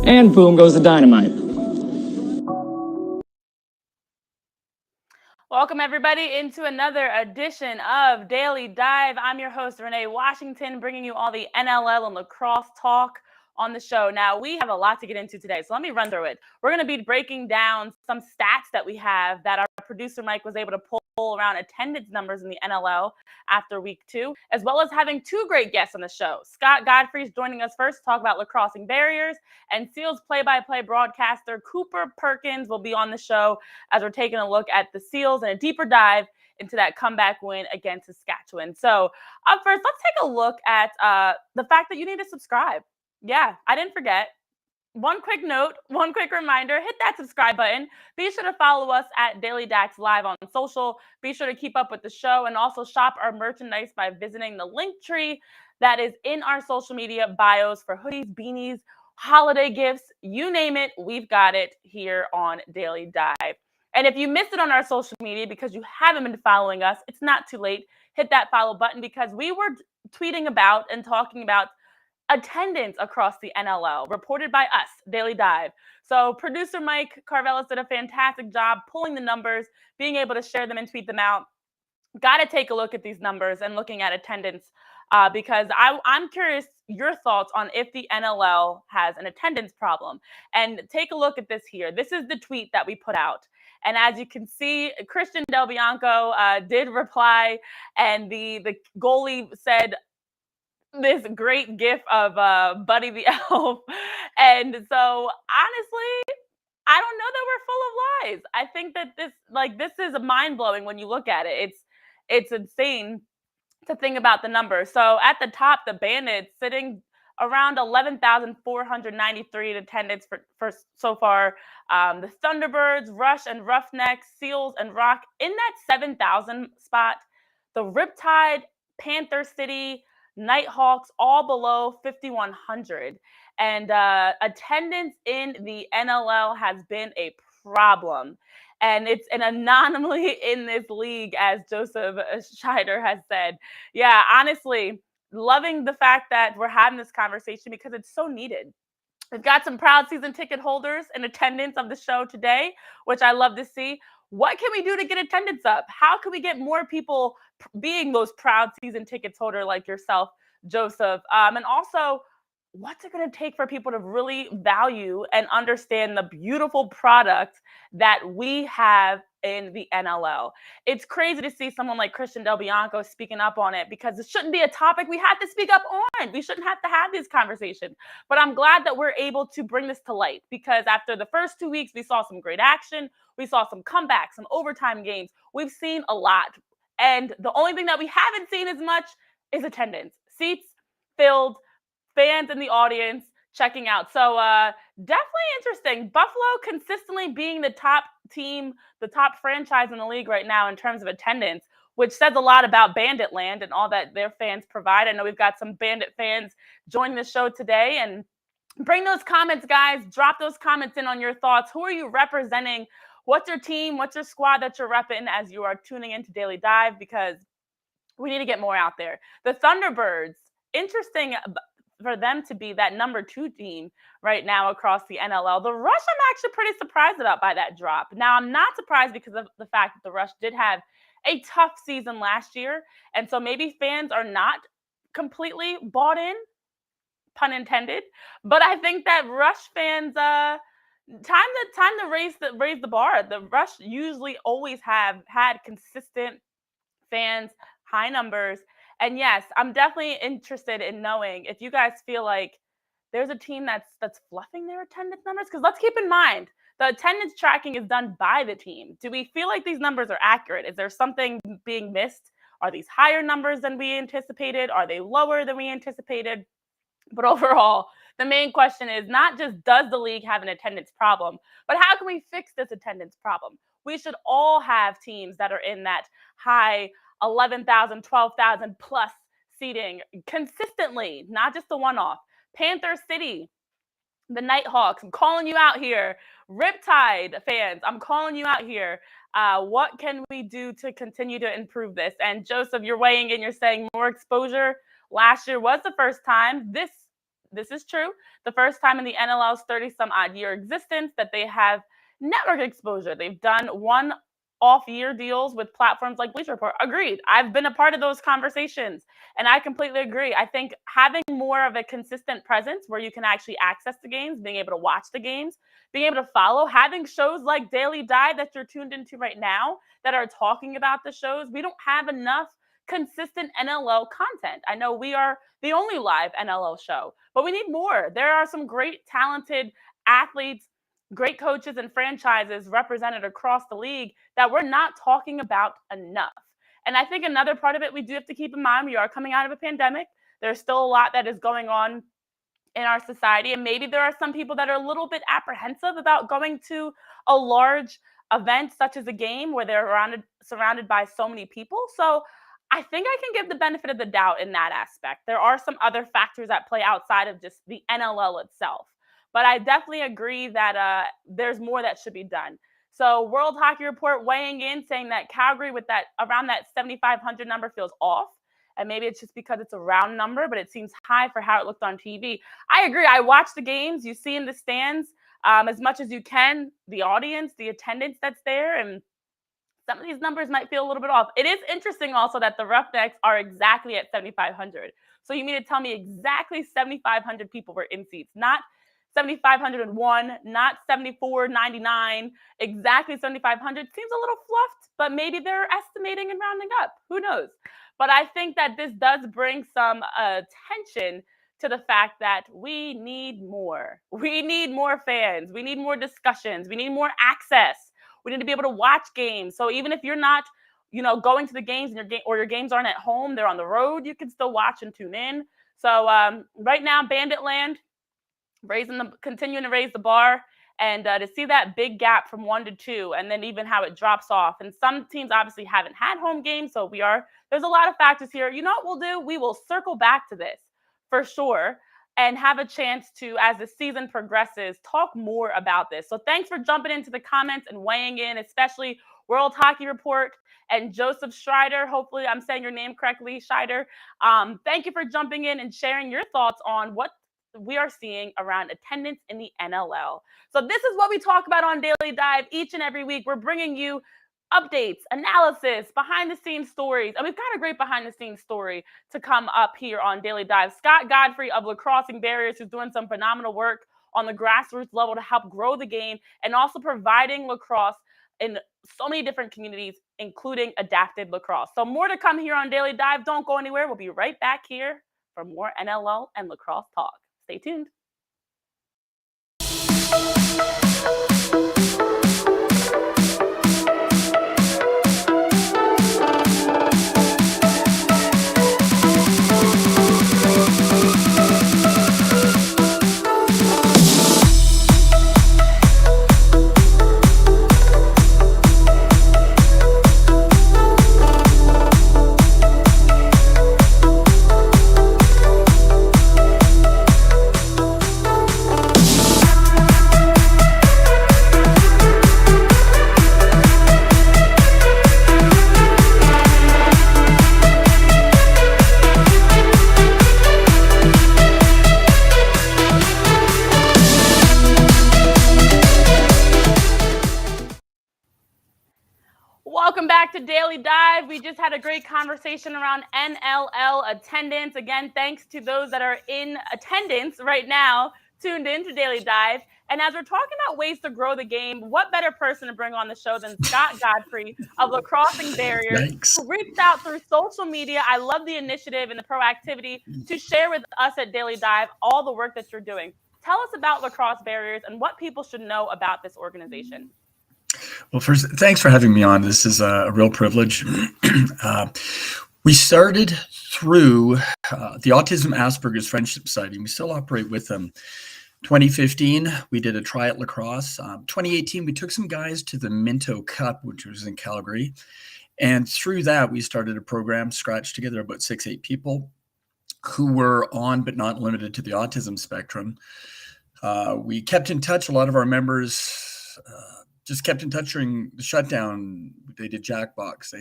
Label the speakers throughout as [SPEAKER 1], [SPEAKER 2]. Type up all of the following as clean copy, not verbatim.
[SPEAKER 1] and boom goes the dynamite.
[SPEAKER 2] Welcome, everybody, into another edition of Daily Dive. I'm your host, Renee Washington, bringing you all the NLL and lacrosse talk on the show. Now, we have a lot to get into today, so let me run through it. We're going to be breaking down some stats that we have that our producer Mike was able to pull around attendance numbers in the NLL after week 2, as well as having 2 great guests on the show. Scott Godfrey is joining us first to talk about lacrossing barriers, and Seals play-by-play broadcaster Cooper Perkins will be on the show as we're taking a look at the Seals and a deeper dive into that comeback win against Saskatchewan. So up first, let's take a look at the fact that you need to subscribe. Yeah, I didn't forget. One quick note, one quick reminder, hit that subscribe button. Be sure to follow us at Daily Dax Live on social. Be sure to keep up with the show and also shop our merchandise by visiting the link tree that is in our social media bios for hoodies, beanies, holiday gifts, you name it, we've got it here on Daily Dive. And if you missed it on our social media because you haven't been following us, it's not too late. Hit that follow button because we were tweeting about and talking about attendance across the NLL, reported by us, Daily Dive. So producer Mike Karvelis did a fantastic job pulling the numbers, being able to share them and tweet them out. Got to take a look at these numbers and looking at attendance because I'm curious your thoughts on if the NLL has an attendance problem. And take a look at this here. This is the tweet that we put out. And as you can see, Christian Del Bianco did reply, and the goalie said, this great gif of Buddy the Elf. And so honestly, I don't know that we're full of lies. I think that this is mind-blowing when you look at it. It's insane to think about the numbers. So at the top, the Bandits sitting around 11,493 in attendance for so far. The Thunderbirds, Rush and Roughnecks, Seals and Rock in that 7,000 spot. The Riptide, Panther City, Nighthawks all below 5,100. And attendance in the NLL has been a problem. And it's an anomaly in this league, as Joseph Scheider has said. Yeah, honestly, loving the fact that we're having this conversation because it's so needed. We've got some proud season ticket holders in attendance of the show today, which I love to see. What can we do to get attendance up? How can we get more people being those proud season tickets holder like yourself, Joseph? And also, what's it going to take for people to really value and understand the beautiful product that we have in the NLL? It's crazy to see someone like Christian Del Bianco speaking up on it because it shouldn't be a topic we have to speak up on. We shouldn't have to have these conversations. But I'm glad that we're able to bring this to light because after the first 2 weeks, we saw some great action. We saw some comebacks, some overtime games. We've seen a lot. And the only thing that we haven't seen as much is attendance. Seats filled, fans in the audience checking out. So definitely interesting. Buffalo consistently being the top team, the top franchise in the league right now in terms of attendance, which says a lot about Bandit Land and all that their fans provide. I know we've got some Bandit fans joining the show today, and bring those comments, guys. Drop those comments in on your thoughts. Who are you representing? What's your team? What's your squad that you're repping as you are tuning into Daily Dive? Because we need to get more out there. The Thunderbirds, interesting for them to be that number 2 team right now across the NLL. The Rush, I'm actually pretty surprised about by that drop. Now, I'm not surprised because of the fact that the Rush did have a tough season last year. And so maybe fans are not completely bought in, pun intended. But I think that Rush fans, time to raise the bar. The Rush usually always have had consistent fans, high numbers. And yes, I'm definitely interested in knowing if you guys feel like there's a team that's fluffing their attendance numbers. Because let's keep in mind, the attendance tracking is done by the team. Do we feel like these numbers are accurate? Is there something being missed? Are these higher numbers than we anticipated? Are they lower than we anticipated? But overall, the main question is not just does the league have an attendance problem, but how can we fix this attendance problem? We should all have teams that are in that high 11,000, 12,000 plus seating consistently, not just the one-off. Panther City, the Nighthawks, I'm calling you out here. Riptide fans, I'm calling you out here. What can we do to continue to improve this? And Joseph, you're weighing in, you're saying more exposure. Last year was the first time. This this is true, the first time in the NLL's 30-some-odd-year existence that they have network exposure. They've done one off-year deals with platforms like Bleacher Report. Agreed. I've been a part of those conversations, and I completely agree. I think having more of a consistent presence where you can actually access the games, being able to watch the games, being able to follow, having shows like Daily Dive that you're tuned into right now that are talking about the shows. We don't have enough consistent NLL content. I know we are the only live NLL show, but we need more. There are some great, talented athletes, great coaches, and franchises represented across the league that we're not talking about enough. And I think another part of it we do have to keep in mind, we are coming out of a pandemic. There's still a lot that is going on in our society, and maybe there are some people that are a little bit apprehensive about going to a large event such as a game where they're surrounded by so many people. So I think I can give the benefit of the doubt in that aspect. There are some other factors at play outside of just the NLL itself, but I definitely agree that there's more that should be done. So World Hockey Report weighing in, saying that Calgary with that around that 7,500 number feels off. And maybe it's just because it's a round number, but it seems high for how it looked on TV. I agree. I watch the games. You see in the stands as much as you can, the audience, the attendance that's there, and some of these numbers might feel a little bit off. It is interesting also that the Roughnecks are exactly at 7,500. So you mean to tell me exactly 7,500 people were in seats, not 7,501, not 7,499, exactly 7,500. Seems a little fluffed, but maybe they're estimating and rounding up. Who knows? But I think that this does bring some attention to the fact that we need more. We need more fans. We need more discussions. We need more access. We need to be able to watch games. So even if you're not, going to the games and your games aren't at home, they're on the road, you can still watch and tune in. So right now, Bandit Land, continuing to raise the bar, and to see that big gap from 1 to 2, and then even how it drops off. And some teams obviously haven't had home games, so there's a lot of factors here. You know what we'll do? We will circle back to this for sure and have a chance to, as the season progresses, talk more about this. So thanks for jumping into the comments and weighing in, especially World Hockey Report and Joseph Schreider. Hopefully I'm saying your name correctly, Schreider. Thank you for jumping in and sharing your thoughts on what we are seeing around attendance in the NLL. So this is what we talk about on Daily Dive each and every week. We're bringing you updates, analysis, behind-the-scenes stories. And we've got a great behind-the-scenes story to come up here on Daily Dive. Scott Godfrey of Lacrossing Barriers, who's doing some phenomenal work on the grassroots level to help grow the game and also providing lacrosse in so many different communities, including adapted lacrosse. So more to come here on Daily Dive. Don't go anywhere. We'll be right back here for more NLL and lacrosse talk. Stay tuned. Welcome back to Daily Dive. We just had a great conversation around NLL attendance. Again, thanks to those that are in attendance right now, tuned in to Daily Dive. And as we're talking about ways to grow the game, what better person to bring on the show than Scott Godfrey of Lacrossing Barriers, who reached out through social media. I love the initiative and the proactivity to share with us at Daily Dive all the work that you're doing. Tell us about Lacrosse Barriers and what people should know about this organization.
[SPEAKER 1] Well, first, thanks for having me on. This is a real privilege. We started through the Autism Asperger's Friendship Society, and we still operate with them. 2015, we did a try at lacrosse. 2018, we took some guys to the Minto Cup, which was in Calgary. And through that, we started a program, scratched together about 6-8 people who were on but not limited to the autism spectrum. We kept in touch. A lot of our members just kept in touch during the shutdown. They did Jackbox.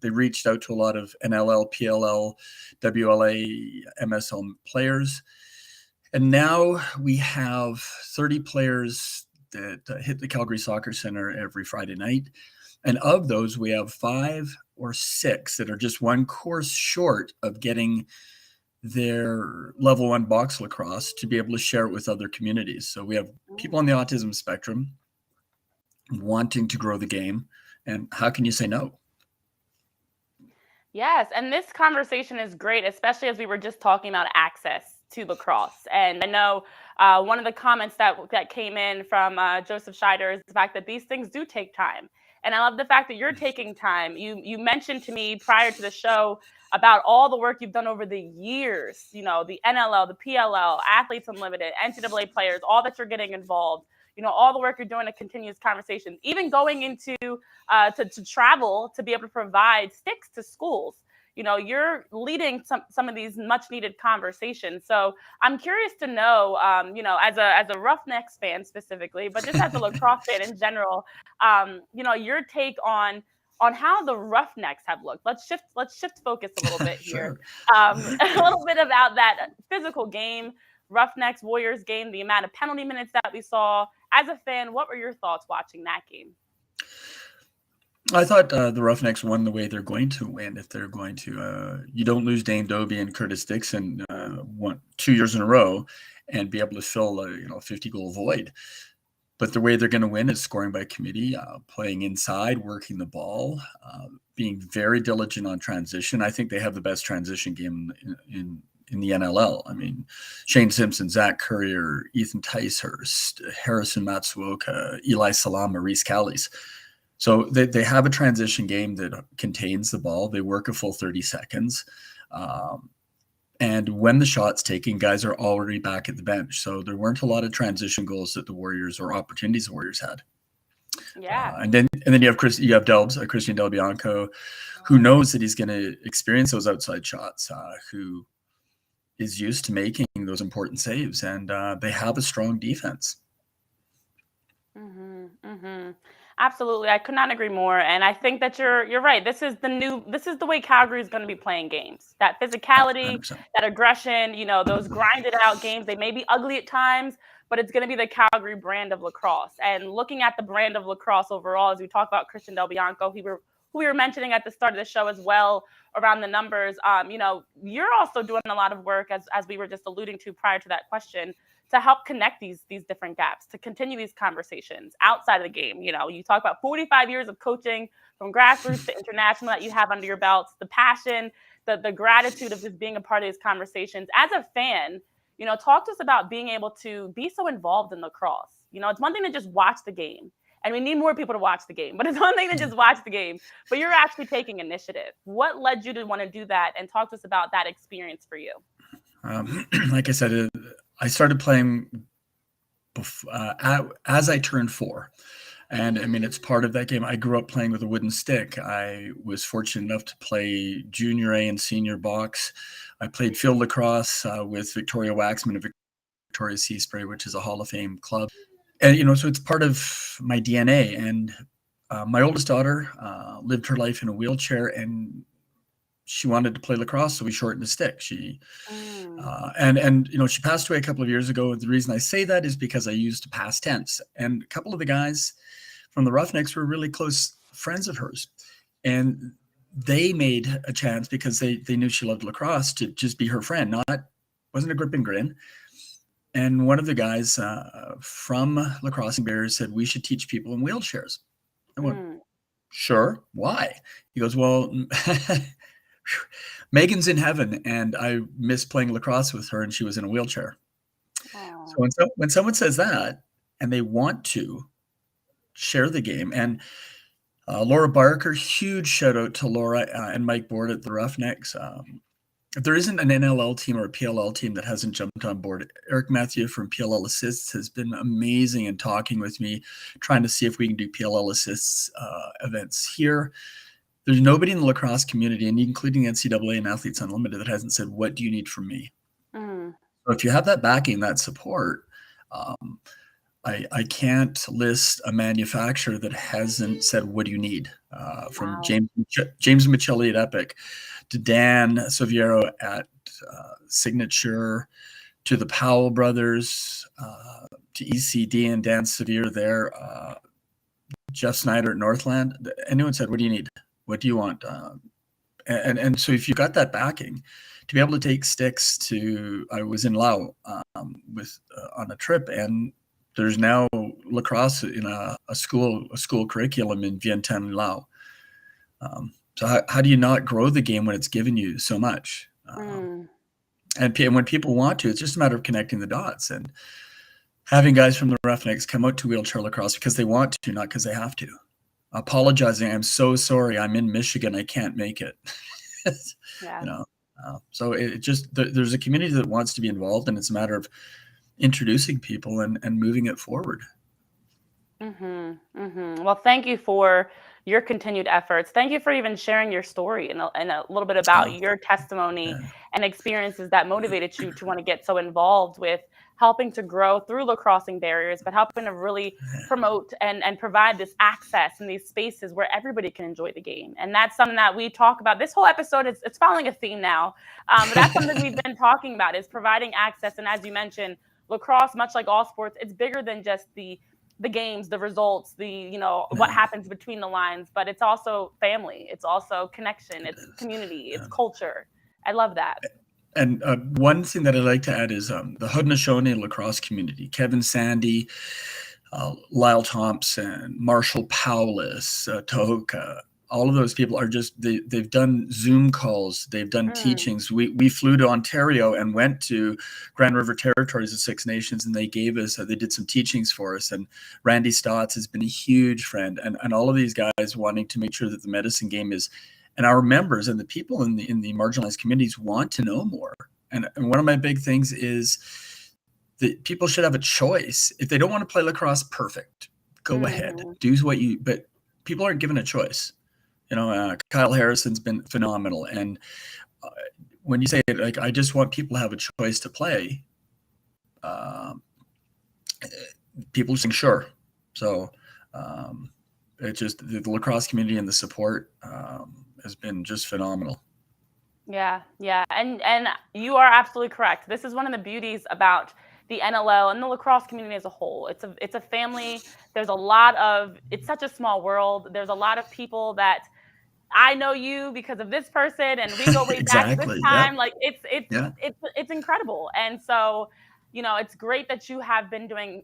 [SPEAKER 1] They reached out to a lot of NLL, PLL, WLA, MSL players. And now we have 30 players that hit the Calgary Soccer Center every Friday night. And of those, we have 5 or 6 that are just one course short of getting their level 1 box lacrosse to be able to share it with other communities. So we have people on the autism spectrum wanting to grow the game. And how can you say no?
[SPEAKER 2] Yes, and this conversation is great, especially as we were just talking about access to lacrosse. And I know one of the comments that came in from Joseph Scheider is the fact that these things do take time. And I love the fact that you're taking time. You mentioned to me prior to the show about all the work you've done over the years. You know, the NLL, the PLL, Athletes Unlimited, NCAA players, all that you're getting involved. You know, all the work you're doing to continue this conversation, even going into to travel to be able to provide sticks to schools. You know, you're leading some of these much needed conversations. So I'm curious to know, you know, as a Roughnecks fan specifically, but just as a lacrosse fan in general, you know, your take on how the Roughnecks have looked. Let's shift focus a little bit here. A little bit about that physical game, Roughnecks Warriors game, the amount of penalty minutes that we saw. As a fan, what were your thoughts watching that game?
[SPEAKER 1] I thought the Roughnecks won the way they're going to win. If they're going to, you don't lose Dane Dobie and Curtis Dixon 2 years in a row and be able to fill a 50-goal void. But the way they're going to win is scoring by committee, playing inside, working the ball, being very diligent on transition. I think they have the best transition game in the NLL. I mean, Shane Simpson, Zach Currier, Ethan Ticehurst, Harrison Matsuoka, Eli Salama, Reese Callies. So they have a transition game that contains the ball. They work a full 30 seconds. And when the shot's taken, guys are already back at the bench. So there weren't a lot of transition goals that the Warriors or opportunities the Warriors had.
[SPEAKER 2] Yeah.
[SPEAKER 1] And then you have Delbs, Christian Del Bianco, who knows that he's going to experience those outside shots, who is used to making those important saves. And they have a strong defense.
[SPEAKER 2] Absolutely. I could not agree more. And I think that you're right. This is the way Calgary is going to be playing games. That physicality,
[SPEAKER 1] 100%.
[SPEAKER 2] that aggression, you know, those grinded out games. They may be ugly at times, but it's going to be the Calgary brand of lacrosse. And looking at the brand of lacrosse overall, as we talk about Christian Del Bianco, who we were mentioning at the start of the show as well around the numbers, you know, you're also doing a lot of work, as we were just alluding to prior to that question, to help connect these different gaps, to continue these conversations outside of the game. You know, you talk about 45 years of coaching from grassroots to international that you have under your belts, the passion, the gratitude of just being a part of these conversations. As a fan, you know, talk to us about being able to be so involved in lacrosse. You know, it's one thing to just watch the game, and we need more people to watch the game, but it's one thing to just watch the game, but you're actually taking initiative. What led you to want to do that? And talk to us about that experience for you.
[SPEAKER 1] Like I said, I started playing as I turned 4. And I mean, it's part of that game. I grew up playing with a wooden stick. I was fortunate enough to play junior A and senior box. I played field lacrosse with Victoria Waxman of Victoria Seaspray, which is a Hall of Fame club. And, you know, so it's part of my DNA. And my oldest daughter lived her life in a wheelchair, and she wanted to play lacrosse, so we shortened the stick. And you know, she passed away a couple of years ago. The reason I say that is because I used past tense, and a couple of the guys from the Roughnecks were really close friends of hers, and they made a chance because they knew she loved lacrosse to just be her friend. Wasn't a grip and grin. And one of the guys from Lacrossing Bears said we should teach people in wheelchairs. I went, sure. Why? He goes, well. Megan's in heaven, and I miss playing lacrosse with her, and she was in a wheelchair. Aww. So when someone says that, and they want to share the game, and Laura Barker, huge shout out to Laura and Mike Board at the Roughnecks. There isn't an NLL team or a PLL team that hasn't jumped on board. Eric Matthew from PLL Assists has been amazing in talking with me, trying to see if we can do PLL Assists events here. There's nobody in the lacrosse community, and including NCAA and Athletes Unlimited, that hasn't said, what do you need from me? So if you have that backing, that support, I can't list a manufacturer that hasn't said, what do you need? From James Michelli at Epic, to Dan Soviero at Signature, to the Powell brothers, to ECD and Dan Severe there, Jeff Snyder at Northland. Anyone said, "What do you need? What do you want?" And so if you got that backing, to be able to take sticks to, I was in Laos with on a trip, and there's now lacrosse in a school curriculum in Vientiane, Laos. So how do you not grow the game when it's given you so much? And when people want to, it's just a matter of connecting the dots and having guys from the Roughnecks come out to wheelchair lacrosse because they want to, not because they have to. Apologizing, I'm so sorry, I'm in Michigan, I can't make it.
[SPEAKER 2] Yeah.
[SPEAKER 1] You know, so it just there's a community that wants to be involved, and it's a matter of introducing people and moving it forward.
[SPEAKER 2] Well, thank you for your continued efforts. Thank you for even sharing your story and a little bit about your testimony and experiences that motivated you to want to get so involved with helping to grow through lacrossing barriers, but helping to really promote and provide this access in these spaces where everybody can enjoy the game. And that's something that we talk about. This whole episode, it's following a theme now, but that's something we've been talking about, is providing access. And as you mentioned, lacrosse, much like all sports, it's bigger than just the games, the results, what happens between the lines, but it's also family. It's also connection. It's community. It's culture. I love that.
[SPEAKER 1] And one thing that I'd like to add is the Haudenosaunee lacrosse community. Kevin Sandy, Lyle Thompson, Marshall Powlis, Tohoka, all of those people are just, they've done Zoom calls, they've done teachings. We flew to Ontario and went to Grand River Territories of Six Nations, and they gave us, they did some teachings for us. And Randy Stotts has been a huge friend, and all of these guys wanting to make sure that the medicine game is, and our members and the people in the marginalized communities want to know more. And one of my big things is that people should have a choice. If they don't want to play lacrosse, perfect, go ahead, do what you, but people aren't given a choice. Kyle Harrison's been phenomenal. And when you say, like, I just want people to have a choice to play, people saying, sure. So it's just the lacrosse community and the support has been just phenomenal.
[SPEAKER 2] Yeah. And you are absolutely correct. This is one of the beauties about the NLL and the lacrosse community as a whole. It's a family. There's it's such a small world. There's a lot of people that I know you because of this person, and we go way back to this time. Yeah. Like it's incredible. And so, it's great that you have been doing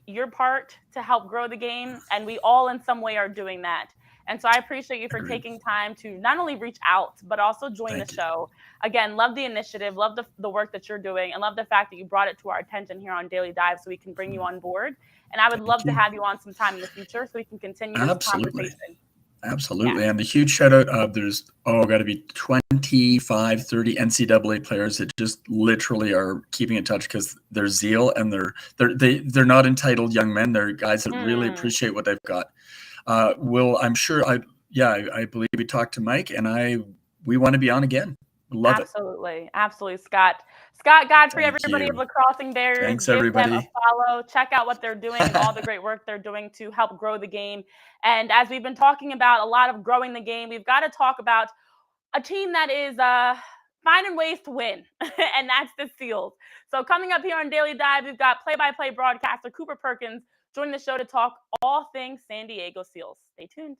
[SPEAKER 2] your part to help grow the game, and we all in some way are doing that. And so I appreciate you for taking time to not only reach out, but also join the show. Again, love the initiative, love the work that you're doing, and love the fact that you brought it to our attention here on Daily Dive so we can bring you on board. And I would love to have you on some time in the future so we can continue this conversation.
[SPEAKER 1] Absolutely. Yeah. And a huge shout out. There's got to be 25, 30 NCAA players that just literally are keeping in touch because their zeal, and they're not entitled young men. They're guys that really appreciate what they've got. I believe we talked to Mike, and we want to be on again. Love it.
[SPEAKER 2] Absolutely, Scott, Godfrey, everybody of Lacrossing Barriers.
[SPEAKER 1] Thanks,
[SPEAKER 2] give
[SPEAKER 1] everybody.
[SPEAKER 2] them a follow. Check out what they're doing and all the great work they're doing to help grow the game. And as we've been talking about a lot of growing the game, we've got to talk about a team that is finding ways to win, and that's the Seals. So coming up here on Daily Dive, we've got play-by-play broadcaster Cooper Perkins joining the show to talk all things San Diego Seals. Stay tuned.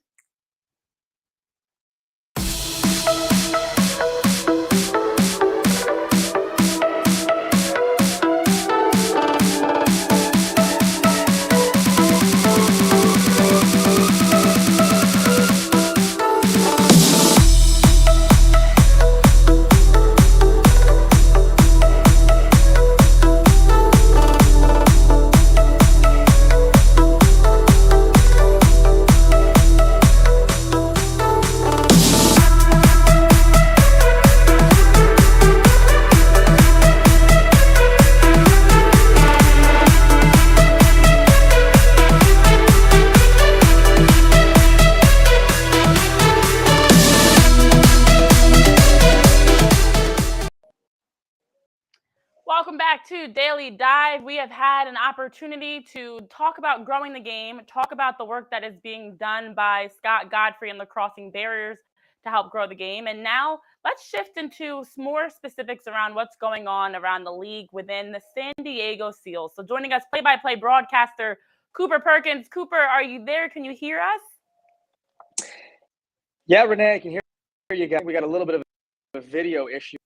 [SPEAKER 2] Welcome back to Daily Dive. We have had an opportunity to talk about growing the game, talk about the work that is being done by Scott Godfrey and Lacrossing Barriers to help grow the game. And now let's shift into some more specifics around what's going on around the league within the San Diego Seals. So joining us, play-by-play broadcaster Cooper Perkins. Cooper, are you there? Can you hear us?
[SPEAKER 3] Yeah, Renee, I can hear you guys. We got a little bit of a video issue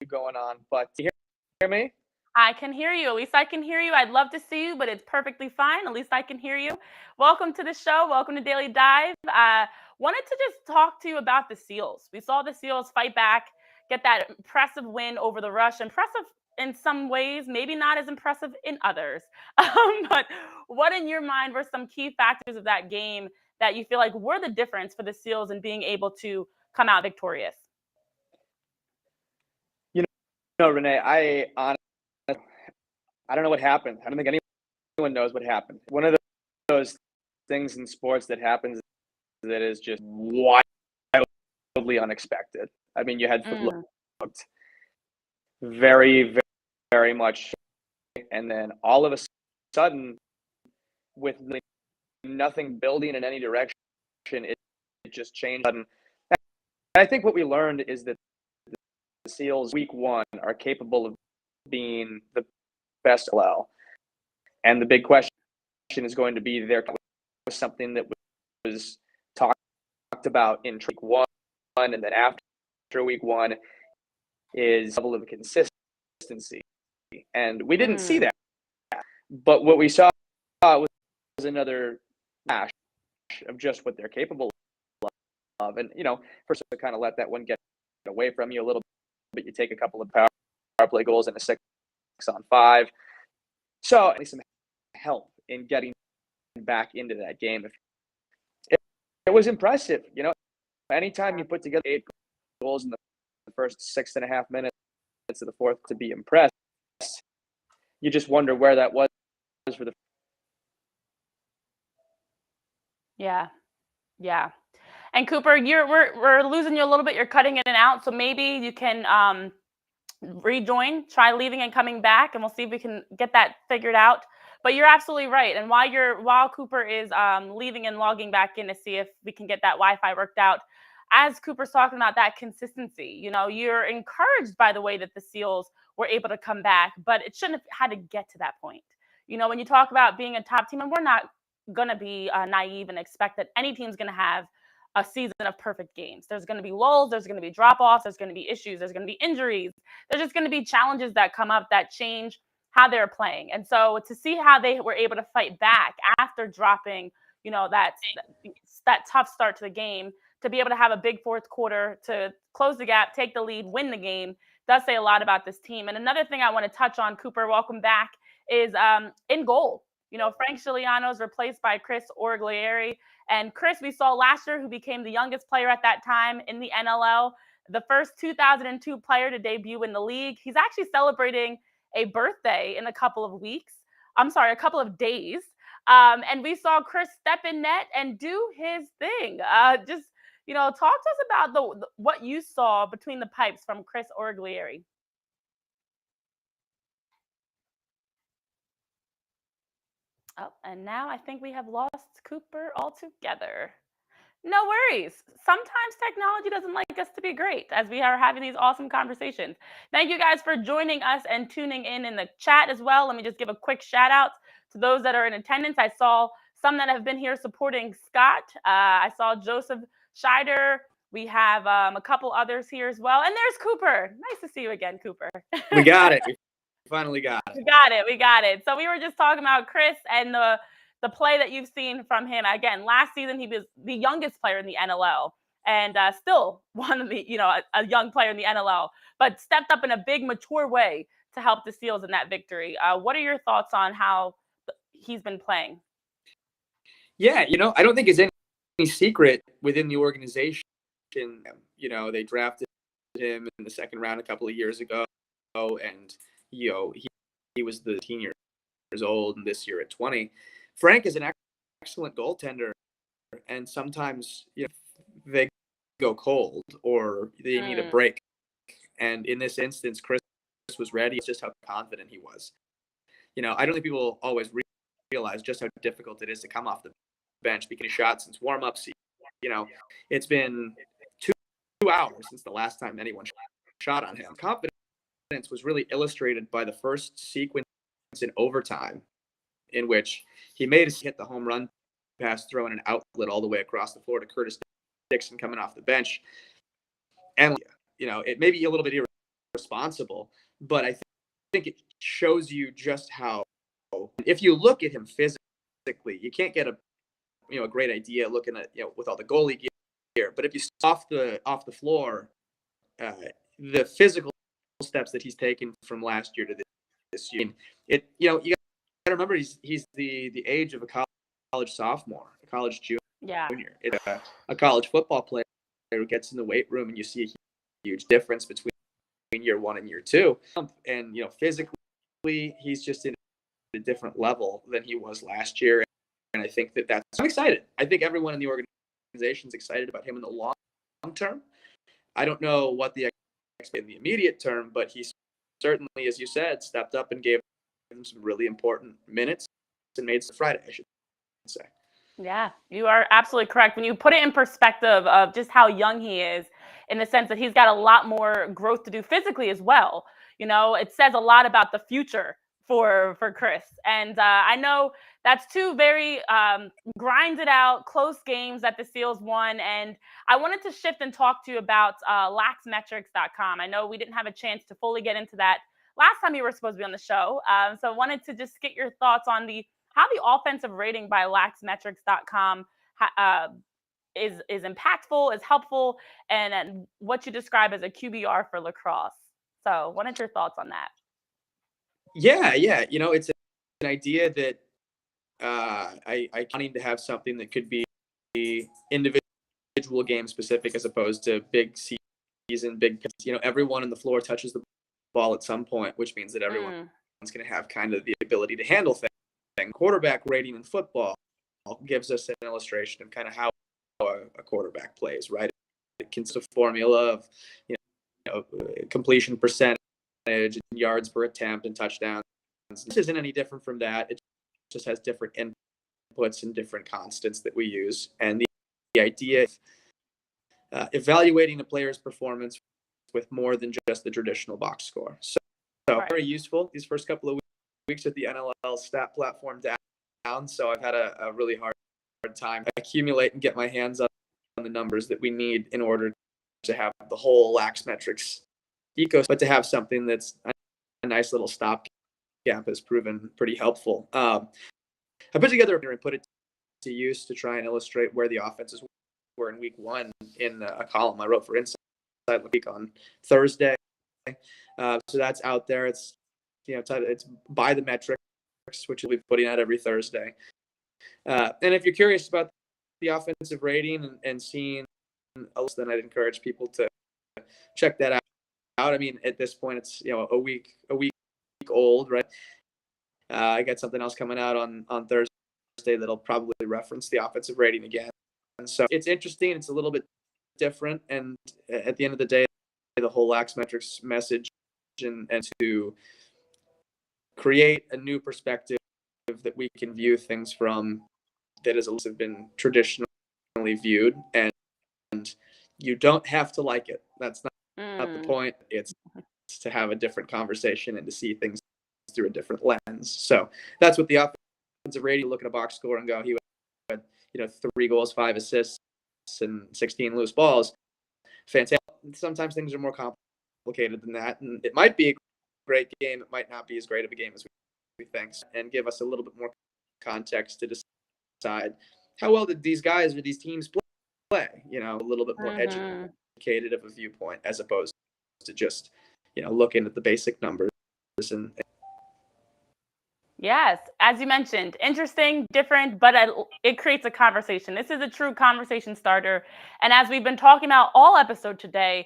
[SPEAKER 3] going on, but can you hear me?
[SPEAKER 2] I can hear you. At least I can hear you. I'd love to see you, but it's perfectly fine. At least I can hear you. Welcome to the show. Welcome to Daily Dive. Wanted to just talk to you about the Seals. We saw the Seals fight back, get that impressive win over the Rush. Impressive in some ways, maybe not as impressive in others. But what in your mind were some key factors of that game that you feel like were the difference for the Seals in being able to come out victorious?
[SPEAKER 3] Renee, I don't know what happened. I don't think anyone knows what happened. One of those things in sports that happens that is just wildly unexpected. I mean, you had looked very, very, very much, and then all of a sudden, with nothing building in any direction, it just changed. And I think what we learned is that the Seals week one are capable of being the best NLL. And the big question is going to be there was something that was talked about in week one, and then after week one is level of consistency. And we didn't see that. But what we saw was another flash of just what they're capable of. And, first to kind of let that one get away from you a little bit, you take a couple of power play goals and a 6-on-5. So at least some help in getting back into that game. It was impressive. Anytime you put together 8 goals in the first 6.5 minutes of the fourth to be impressed, you just wonder where that was for the.
[SPEAKER 2] Yeah. And Cooper, we're losing you a little bit. You're cutting in and out, so maybe you can rejoin, try leaving and coming back, and we'll see if we can get that figured out. But you're absolutely right. And while Cooper is leaving and logging back in to see if we can get that Wi-Fi worked out, as Cooper's talking about that consistency, you're encouraged by the way that the Seals were able to come back, but it shouldn't have had to get to that point. When you talk about being a top team, and we're not going to be naive and expect that any team's going to have a season of perfect games. There's going to be lulls, there's going to be drop-offs, there's going to be issues, there's going to be injuries. There's just going to be challenges that come up that change how they're playing. And so to see how they were able to fight back after dropping, that tough start to the game, to be able to have a big fourth quarter to close the gap, take the lead, win the game, does say a lot about this team. And another thing I want to touch on, Cooper, welcome back, is in goal. Frank Scigliano is replaced by Chris Orglieri. And Chris, we saw last year, who became the youngest player at that time in the NLL, the first 2002 player to debut in the league. He's actually celebrating a birthday in a couple of days. And we saw Chris step in net and do his thing. Talk to us about what you saw between the pipes from Chris Orglieri. Oh, and now I think we have lost Cooper altogether. No worries. Sometimes technology doesn't like us to be great as we are having these awesome conversations. Thank you guys for joining us and tuning in the chat as well. Let me just give a quick shout out to those that are in attendance. I saw some that have been here supporting Scott. I saw Joseph Scheider. We have a couple others here as well. And there's Cooper. Nice to see you again, Cooper.
[SPEAKER 3] We got it. Finally got it.
[SPEAKER 2] We got it. So we were just talking about Chris and the play that you've seen from him. Again, last season he was the youngest player in the NLL, and still one of the a young player in the NLL, but stepped up in a big, mature way to help the Seals in that victory. What are your thoughts on how he's been playing?
[SPEAKER 3] Yeah, I don't think it's any secret within the organization. They drafted him in the second round a couple of years ago, and he was 18 years old, and this year at 20. Frank is an excellent goaltender, and sometimes they go cold or they need a break. And in this instance, Chris was ready. It's just how confident he was. I don't think people always realize just how difficult it is to come off the bench, because shots since warm-ups. It's been hours since the last time anyone shot on him. Confidence was really illustrated by the first sequence in overtime, in which he made us hit the home run pass, throwing an outlet all the way across the floor to Curtis Dixon coming off the bench. And, it may be a little bit irresponsible, but I think it shows you just how, if you look at him physically, you can't get a great idea looking at, with all the goalie gear. But if you off the floor, the physical steps that he's taken from last year to this year, you got to remember he's the age of a college sophomore, a college junior.
[SPEAKER 2] Yeah.
[SPEAKER 3] It's a college football player who gets in the weight room and you see a huge difference between year one and year two. And, physically, he's just in a different level than he was last year. And I think I'm excited. I think everyone in the organization is excited about him in the long term. I don't know what the in the immediate term, but he certainly, as you said, stepped up and gave him some really important minutes and made some Friday, I should say.
[SPEAKER 2] Yeah, you are absolutely correct. When you put it in perspective of just how young he is, in the sense that he's got a lot more growth to do physically as well, it says a lot about the future for Chris. And I know that's two very grinded out, close games that the Seals won. And I wanted to shift and talk to you about laxmetrics.com. I know we didn't have a chance to fully get into that last time you were supposed to be on the show. So I wanted to just get your thoughts on how the offensive rating by laxmetrics.com is impactful, is helpful, and what you describe as a QBR for lacrosse. So what are your thoughts on that?
[SPEAKER 3] Yeah. It's an idea that I need to have something that could be individual game specific as opposed to big season, everyone on the floor touches the ball at some point, which means that everyone's going to have kind of the ability to handle things. Quarterback rating in football gives us an illustration of kind of how a quarterback plays, right? It consists of formula of completion percentage and yards per attempt and touchdowns. This isn't any different from that. It just has different inputs and different constants that we use. And the idea of evaluating a player's performance with more than just the traditional box score. So very useful these first couple of weeks with the NLL stat platform down. So I've had a really hard time accumulate and get my hands on the numbers that we need in order to have the whole Lax Metrics ecosystem, but to have something that's a nice little stopgap has proven pretty helpful. I put together and put it to use to try and illustrate where the offenses were in week one in a column I wrote for Inside the Week on Thursday. So that's out there. It's it's by the metrics, which we'll be putting out every Thursday. And if you're curious about the offensive rating and seeing a list, then I'd encourage people to check that out. I mean, at this point, it's a week old, right? I got something else coming out on Thursday that'll probably reference the offensive rating again. And so it's interesting. It's a little bit different. And at the end of the day, the whole Lax Metrics message and to create a new perspective that we can view things from that has also been traditionally viewed, and you don't have to like it. That's not the point. It's to have a different conversation and to see things through a different lens. So that's what the offensive rating, look at a box score and go, he had 3 goals, 5 assists, and 16 loose balls. Fantastic. Sometimes things are more complicated than that, and it might be a great game. It might not be as great of a game as we think, and give us a little bit more context to decide how well did these guys or these teams play. A little bit more educated of a viewpoint as opposed to just looking at the basic numbers and
[SPEAKER 2] Yes, as you mentioned, interesting, different, but it creates a conversation. This is a true conversation starter. And as we've been talking about all episode today,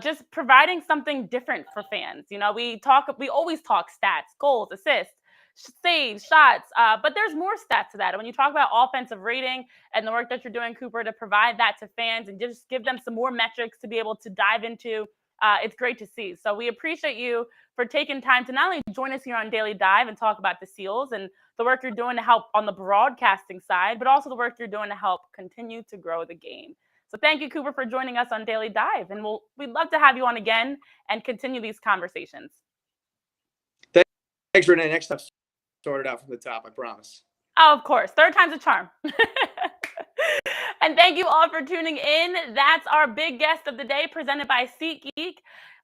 [SPEAKER 2] just providing something different for fans. We always talk stats, goals, assists, saves, shots, but there's more stats to that. And when you talk about offensive rating and the work that you're doing, Cooper, to provide that to fans and just give them some more metrics to be able to dive into, it's great to see. So we appreciate you for taking time to not only join us here on Daily Dive and talk about the Seals and the work you're doing to help on the broadcasting side, but also the work you're doing to help continue to grow the game. So thank you, Cooper, for joining us on Daily Dive. And we'd love to have you on again and continue these conversations.
[SPEAKER 3] Thanks, Renee. Next time, start it out from the top, I promise.
[SPEAKER 2] Oh, of course. Third time's a charm. And thank you all for tuning in. That's our big guest of the day, presented by SeatGeek.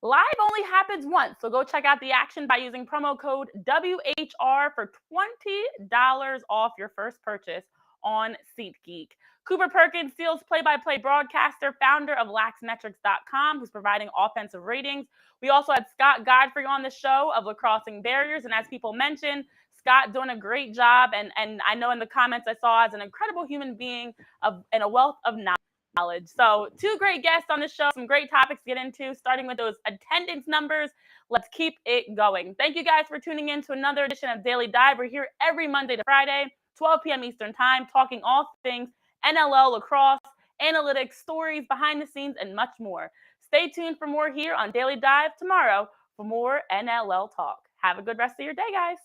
[SPEAKER 2] Live only happens once, so go check out the action by using promo code WHR for $20 off your first purchase on SeatGeek. Cooper Perkins, Steelers play-by-play broadcaster, founder of laxmetrics.com, who's providing offensive ratings. We also had Scott Godfrey on the show of Lacrossing Barriers, and as people mentioned, Scott doing a great job, and I know in the comments I saw as an incredible human being and a wealth of knowledge. So 2 great guests on the show, some great topics to get into, starting with those attendance numbers. Let's keep it going. Thank you guys for tuning in to another edition of Daily Dive. We're here every Monday to Friday, 12 p.m. Eastern Time, talking all things NLL, lacrosse, analytics, stories, behind the scenes, and much more. Stay tuned for more here on Daily Dive tomorrow for more NLL talk. Have a good rest of your day, guys.